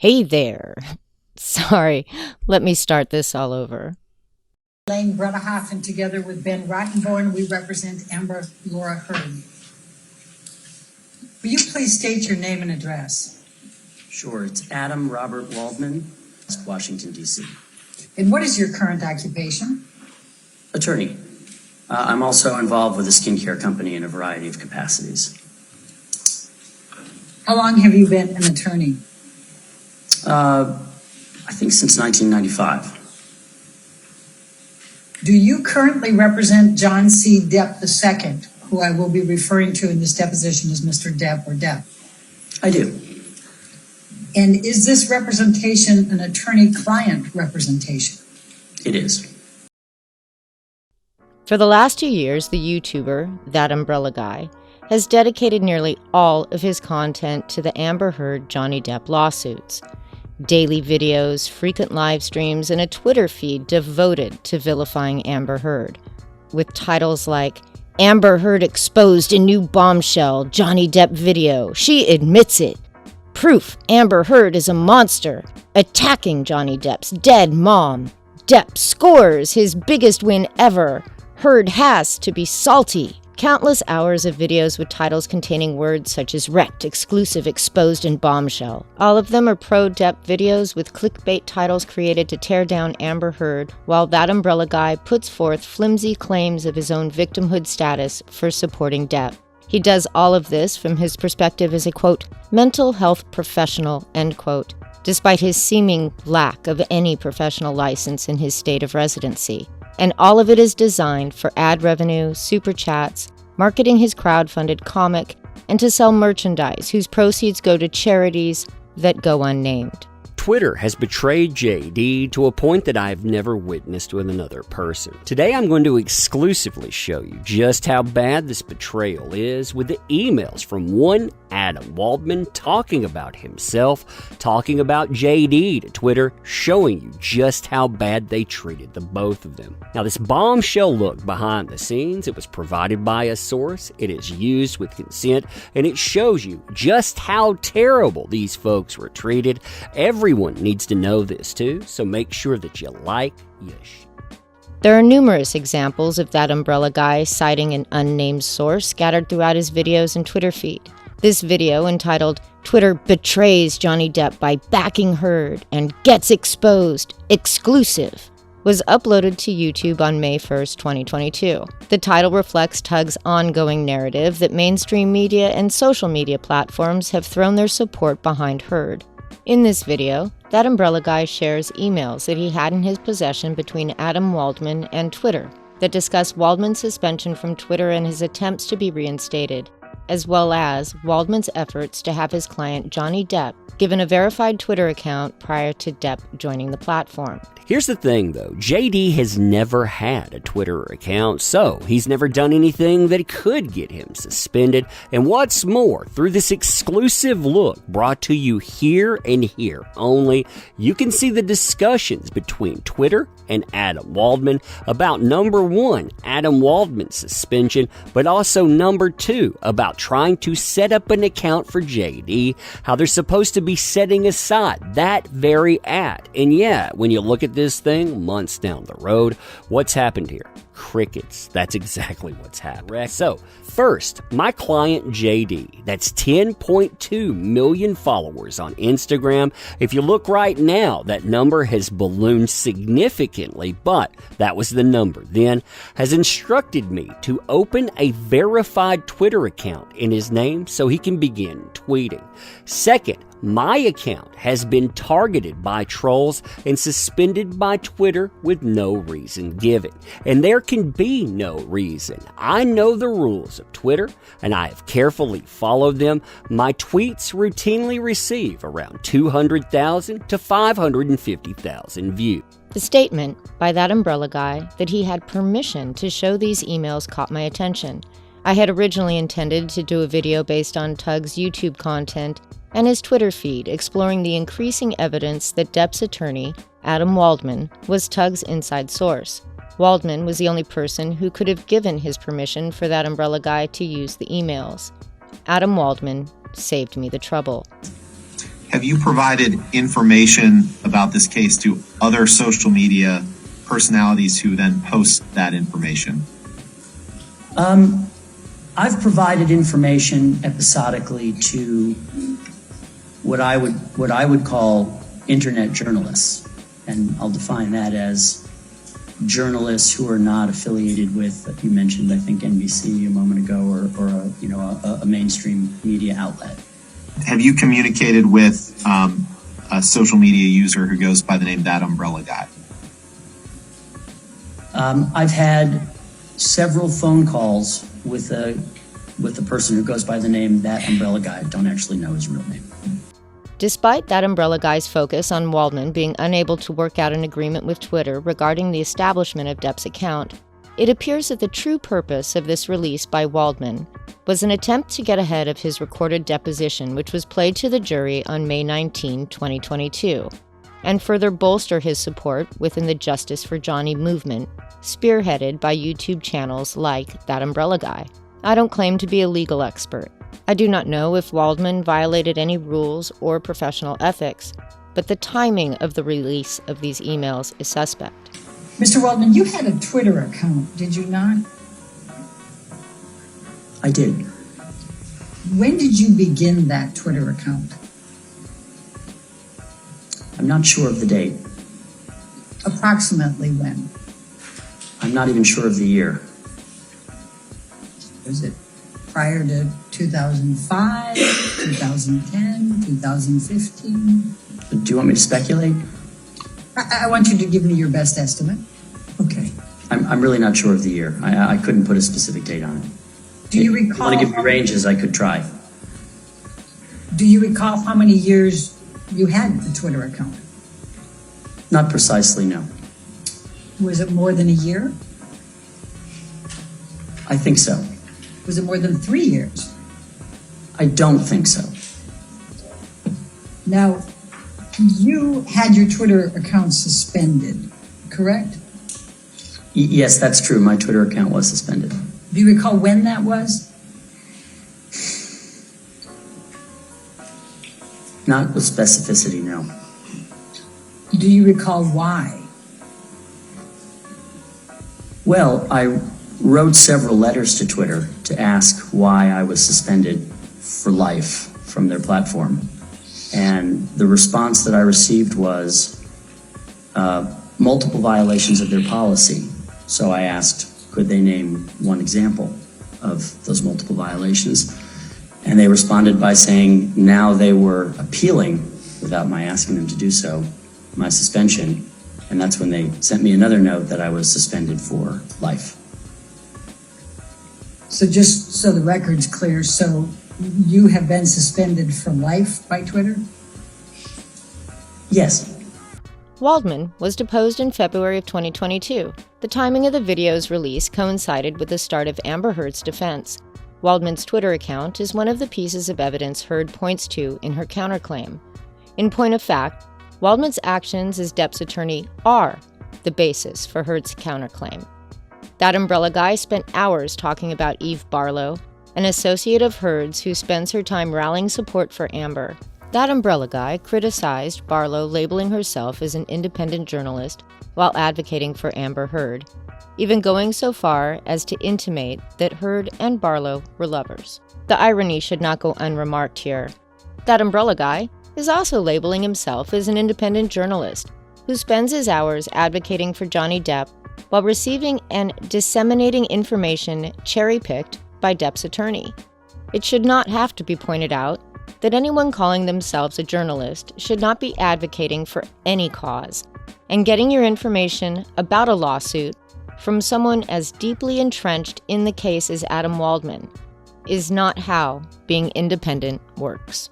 Hey there. Sorry, let me start this all over. Elaine Bredehoff, and together with Ben Rottenborn, we represent Amber Laura Heard. Will you please state your name and address? Sure, it's Adam Robert Waldman, Washington, D.C. And what is your current occupation? Attorney. I'm also involved with a skincare company in a variety of capacities. How long have you been an attorney? I think since 1995. Do you currently represent John C. Depp II, who I will be referring to in this deposition as Mr. Depp or Depp? I do. And is this representation an attorney-client representation? It is. For the last 2 years, the YouTuber, That Umbrella Guy, has dedicated nearly all of his content to the Amber Heard Johnny Depp lawsuits. Daily videos, frequent live streams, and a Twitter feed devoted to vilifying Amber Heard, with titles like, Amber Heard exposed in new bombshell Johnny Depp video. She admits it. Proof Amber Heard is a monster. Attacking Johnny Depp's dead mom. Depp scores his biggest win ever. Heard has to be salty. Countless hours of videos with titles containing words such as wrecked, exclusive, exposed, and bombshell. All of them are pro-Depp videos with clickbait titles created to tear down Amber Heard, while That Umbrella Guy puts forth flimsy claims of his own victimhood status for supporting Depp. He does all of this from his perspective as a, quote, mental health professional, end quote, despite his seeming lack of any professional license in his state of residency. And all of it is designed for ad revenue, super chats, marketing his crowdfunded comic, and to sell merchandise whose proceeds go to charities that go unnamed. Twitter has betrayed JD to a point that I've never witnessed with another person. Today I'm going to exclusively show you just how bad this betrayal is with the emails from one Adam Waldman talking about himself, talking about JD to Twitter, showing you just how bad they treated the both of them. Now this bombshell look behind the scenes, it was provided by a source, it is used with consent, and it shows you just how terrible these folks were treated. Everyone needs to know this too, so make sure that you like your shit. There are numerous examples of That Umbrella Guy citing an unnamed source scattered throughout his videos and Twitter feed. This video, entitled Twitter Betrays Johnny Depp by Backing Heard and Gets Exposed, Exclusive, was uploaded to YouTube on May 1st, 2022. The title reflects Tug's ongoing narrative that mainstream media and social media platforms have thrown their support behind Heard. In this video, That Umbrella Guy shares emails that he had in his possession between Adam Waldman and Twitter that discuss Waldman's suspension from Twitter and his attempts to be reinstated, as well as Waldman's efforts to have his client Johnny Depp given a verified Twitter account prior to Depp joining the platform. Here's the thing though, JD has never had a Twitter account, so he's never done anything that could get him suspended. And what's more, through this exclusive look brought to you here and here only, you can see the discussions between Twitter and Adam Waldman about number one, Adam Waldman's suspension, but also number two, about trying to set up an account for JD, how they're supposed to be setting aside that very ad. And yeah, when you look at this thing months down the road, what's happened here? Crickets. That's exactly what's happened. So, first, my client JD, that's 10.2 million followers on Instagram. If you look right now, that number has ballooned significantly, but that was the number then, has instructed me to open a verified Twitter account in his name so he can begin tweeting. Second, my account has been targeted by trolls and suspended by Twitter with no reason given. And there can be no reason. I know the rules of Twitter, and I have carefully followed them. My tweets routinely receive around 200,000 to 550,000 views. The statement by That Umbrella Guy that he had permission to show these emails caught my attention. I had originally intended to do a video based on Tug's YouTube content and his Twitter feed exploring the increasing evidence that Depp's attorney, Adam Waldman, was Tug's inside source. Waldman was the only person who could have given his permission for That Umbrella Guy to use the emails. Adam Waldman saved me the trouble. At have you provided information about this case to other social media personalities who then post that information? I've provided information episodically to what I would call internet journalists, and I'll define that as journalists who are not affiliated with, you mentioned, I think, NBC a moment ago, or a mainstream media outlet. Have you communicated with a social media user who goes by the name That Umbrella Guy? I've had several phone calls with a person who goes by the name That Umbrella Guy. I don't actually know his real name. Despite That Umbrella Guy's focus on Waldman being unable to work out an agreement with Twitter regarding the establishment of Depp's account, it appears that the true purpose of this release by Waldman was an attempt to get ahead of his recorded deposition, which was played to the jury on May 19, 2022, and further bolster his support within the Justice for Johnny movement, spearheaded by YouTube channels like That Umbrella Guy. I don't claim to be a legal expert. I do not know if Waldman violated any rules or professional ethics, but the timing of the release of these emails is suspect. Mr. Waldman, you had a Twitter account, did you not? I did. When did you begin that Twitter account? I'm not sure of the date. Approximately when? I'm not even sure of the year. Was it prior to 2005, 2010, 2015? Do you want me to speculate? I want you to give me your best estimate. Okay. I'm really not sure of the year. I couldn't put a specific date on it. Do you If recall? want to give me ranges, I could try. Do you recall how many years you had the Twitter account? Not precisely, no. Was it more than a year? I think so. Was it more than 3 years? I don't think so. Now, you had your Twitter account suspended, correct? Yes, that's true. My Twitter account was suspended. Do you recall when that was? Not with specificity, no. Do you recall why? Well, I wrote several letters to Twitter to ask why I was suspended for life from their platform. And the response that I received was multiple violations of their policy. So I asked, could they name one example of those multiple violations? And they responded by saying now they were appealing, without my asking them to do so, my suspension. And that's when they sent me another note that I was suspended for life. So just so the record's clear, so you have been suspended for life by Twitter? Yes. Waldman was deposed in February of 2022. The timing of the video's release coincided with the start of Amber Heard's defense. Waldman's Twitter account is one of the pieces of evidence Heard points to in her counterclaim. In point of fact, Waldman's actions as Depp's attorney are the basis for Heard's counterclaim. That Umbrella Guy spent hours talking about Eve Barlow, an associate of Heard's who spends her time rallying support for Amber. That Umbrella Guy criticized Barlow labeling herself as an independent journalist while advocating for Amber Heard, even going so far as to intimate that Heard and Barlow were lovers. The irony should not go unremarked here. That Umbrella Guy is also labeling himself as an independent journalist who spends his hours advocating for Johnny Depp while receiving and disseminating information cherry-picked by Depp's attorney. It should not have to be pointed out that anyone calling themselves a journalist should not be advocating for any cause, and getting your information about a lawsuit from someone as deeply entrenched in the case as Adam Waldman is not how being independent works.